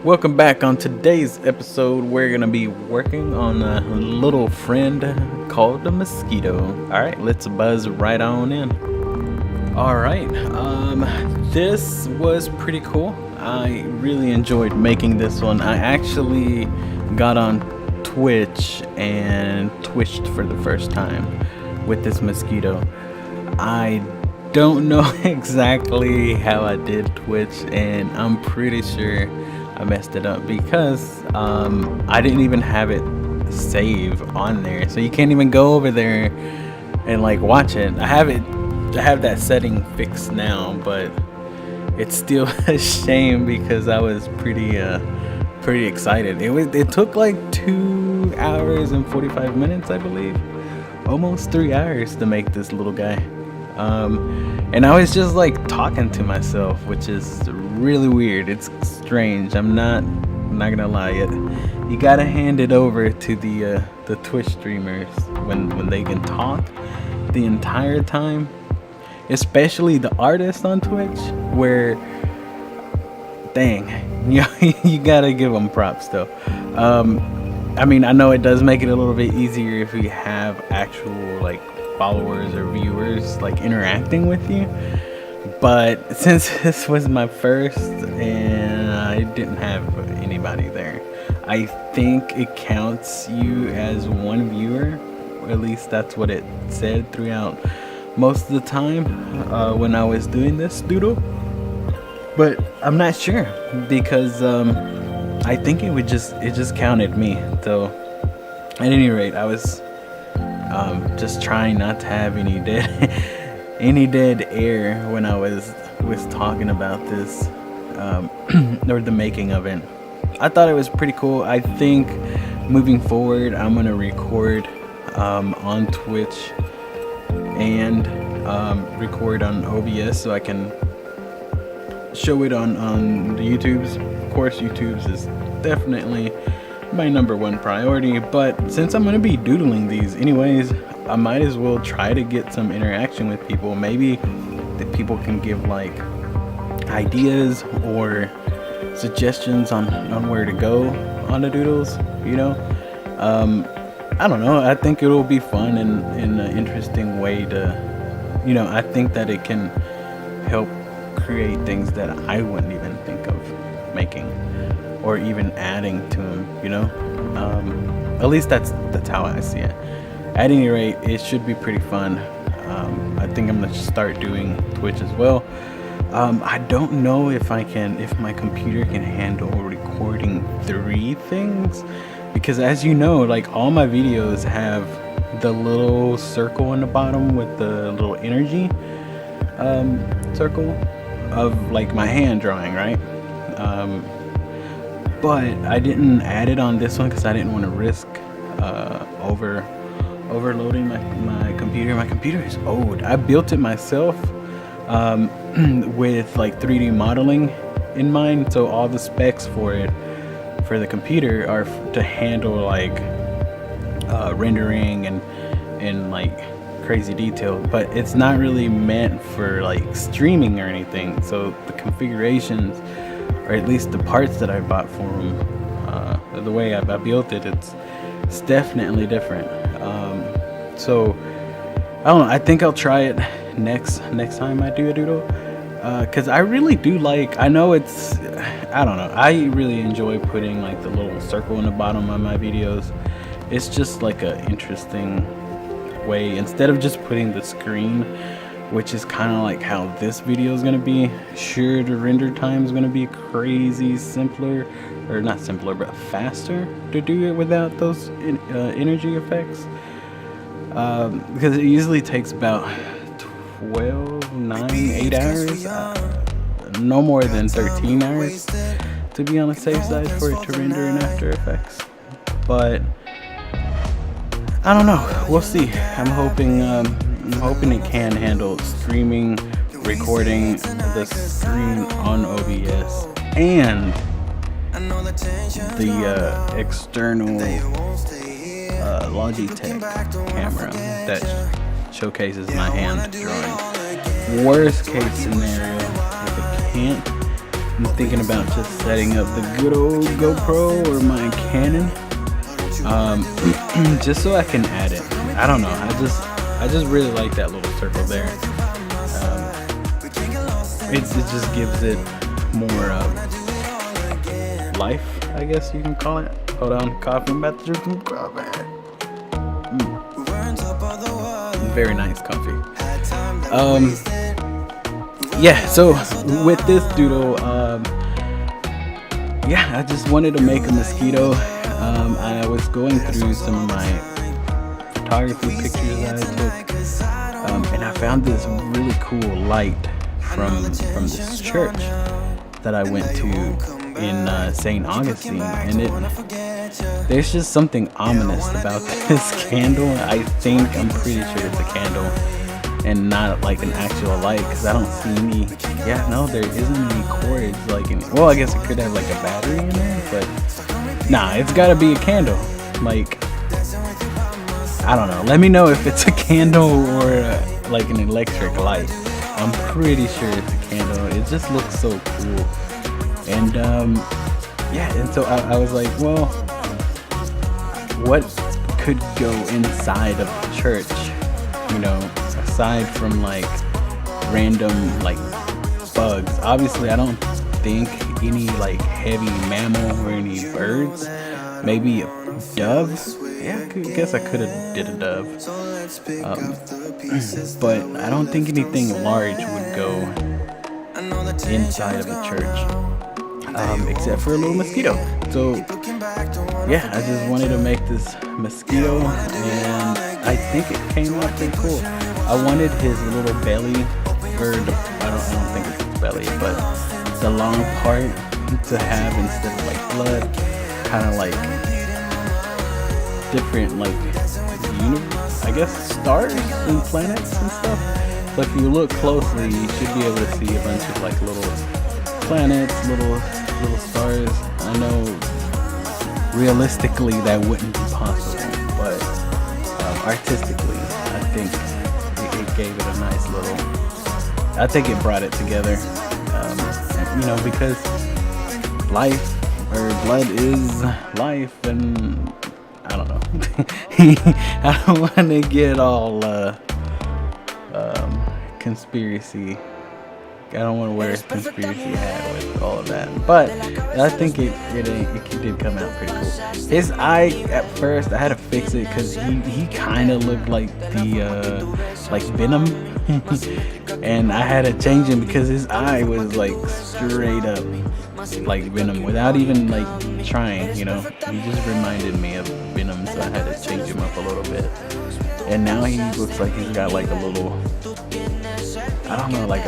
Welcome back. On today's episode, we're gonna be working on a little friend called the Mosquito. All right, let's buzz right on in. All right, this was pretty cool. I really enjoyed making this one. I actually got on Twitch and twitched for the first time with this Mosquito. I don't know exactly how I did Twitch, and I'm pretty sure I messed it up because I didn't even have it save on there, so you can't even go over there and like watch it. I have that setting fixed now, but it's still a shame because I was pretty excited. It took like 2 hours and 45 minutes, I believe, almost 3 hours to make this little guy. And I was just like talking to myself, which is really weird. It's strange. I'm not gonna lie. You gotta hand it over to the Twitch streamers when they can talk the entire time, especially the artists on Twitch. Where, dang, you gotta give them props though. I mean, I know it does make it a little bit easier if you have actual like followers or viewers like interacting with you, but since this was my first and I didn't have anybody there, I think it counts you as one viewer, or at least that's what it said throughout most of the time when I was doing this doodle, but I'm not sure because I think it just counted me. So at any rate, I was just trying not to have any dead air when I was talking about this or the making of it. I thought it was pretty cool. I think moving forward, I'm gonna record on Twitch and record on OBS so I can show it on the YouTubes. Of course, YouTubes is definitely my number one priority, but since I'm gonna be doodling these anyways, I might as well try to get some interaction with people. Maybe that people can give like ideas or suggestions on where to go on the doodles, I don't know. I think it'll be fun and in an interesting way to, I think that it can help create things that I wouldn't even think of making or even adding to them, at least that's how I see it. At any rate, it should be pretty fun. I think I'm gonna start doing Twitch as well. I don't know if my computer can handle recording 3 things, because as you know, like all my videos have the little circle in the bottom with the little energy circle of like my hand drawing, right? But I didn't add it on this one because I didn't want to risk overloading my computer. My computer is old. I built it myself with like 3D modeling in mind, so all the specs for the computer are to handle like rendering and like crazy detail, but it's not really meant for like streaming or anything. So the configurations, or at least the parts that I bought for them, the way I built it, it's definitely different. So I don't know. I think I'll try it next time I do a doodle, because I really do like. I know it's. I don't know. I really enjoy putting like the little circle in the bottom of my videos. It's just like a interesting way, instead of just putting the screen, which is kind of like how this video is going to be. Sure, the render time is going to be crazy simpler, or not simpler, but faster to do it without those energy effects, because it usually takes about 8 hours, no more than 13 hours to be on the safe side for it to render in After Effects. But I don't know, we'll see. I'm hoping it can handle streaming, recording the screen on OBS, and the external Logitech camera that showcases my hand drawing. Worst case scenario, if it can't I'm thinking about just setting up the good old GoPro or my Canon, just so I can add it. I don't know. I just really like that little circle there. It just gives it more life, I guess you can call it. Hold on, coffee. I'm about to drink some coffee. Very nice coffee. Yeah, so with this doodle, yeah, I just wanted to make a mosquito. I was going through some of my photography pictures that I took, and I found this really cool light from this church that I went to in St. Augustine, and there's just something ominous about this candle. I'm pretty sure it's a candle and not like an actual light, because I don't see any. Yeah, no, there isn't any cords like well, I guess it could have like a battery in there, but nah, it's gotta be a candle. Like, I don't know, let me know if it's a candle or like an electric light. I'm pretty sure it's a candle. It just looks so cool. And yeah, and so I was like, well, what could go inside of the church, you know, aside from like random like bugs? Obviously I don't think any like heavy mammal or any birds. Maybe a dove. Yeah, I guess I could have did a dove, but I don't think anything large would go inside of a church, except for a little mosquito. So yeah, I just wanted to make this mosquito, and I think it came out pretty cool. I wanted his little belly, or I don't think it's his belly, but the long part to have, instead of like blood, kind of like different like I guess stars and planets and stuff. So if you look closely, you should be able to see a bunch of like little planets, little stars. I know realistically that wouldn't be possible, but artistically I think it gave it a nice little, I think it brought it together, you know, because life or blood is life, and I don't know. I don't want to get all conspiracy. I don't want to wear a conspiracy hat with all of that, but I think it did come out pretty cool. His eye, at first I had to fix it because he kind of looked like the like Venom, and I had to change him because his eye was like straight up like Venom without even like trying, you know. He just reminded me of Venom, so I had to change him up a little bit. And now he looks like he's got like a little, I don't know, like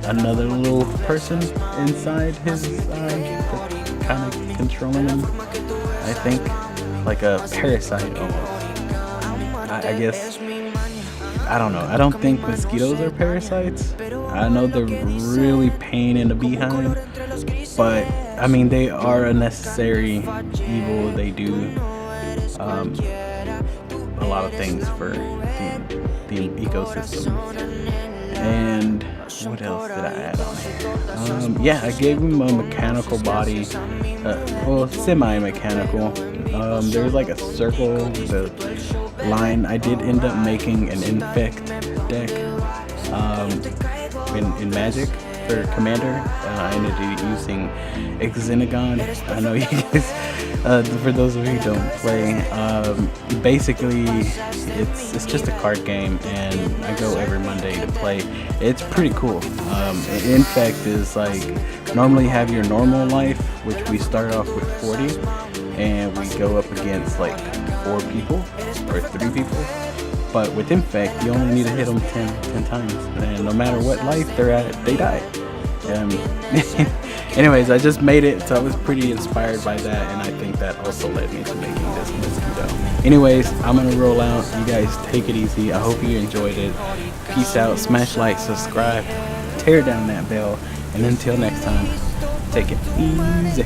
another little person inside his eye, kind of controlling him. I think like a parasite almost. I guess, I don't know. I don't think mosquitoes are parasites. I know they're really pain in the behind, but I mean, they are a necessary evil. They do a lot of things for the ecosystem. And what else did I add on here? Yeah, I gave him a mechanical body, well, semi-mechanical. There was like a circle, the line. I did end up making an infect deck in Magic for Commander. I ended up using Xenagon. I know you guys, for those of you who don't play, basically it's just a card game, and I go every Monday to play. It's pretty cool. Infect is like, normally you have your normal life, which we start off with 40, and we go up against like 4 people or 3 people. But with Infect, you only need to hit them 10 times, and no matter what life they're at, they die. Anyways, I just made it, so I was pretty inspired by that, and I think that also led me to making this mosquito. Anyways, I'm gonna roll out. You guys take it easy. I hope you enjoyed it. Peace out. Smash like, subscribe, tear down that bell, and until next time, take it easy.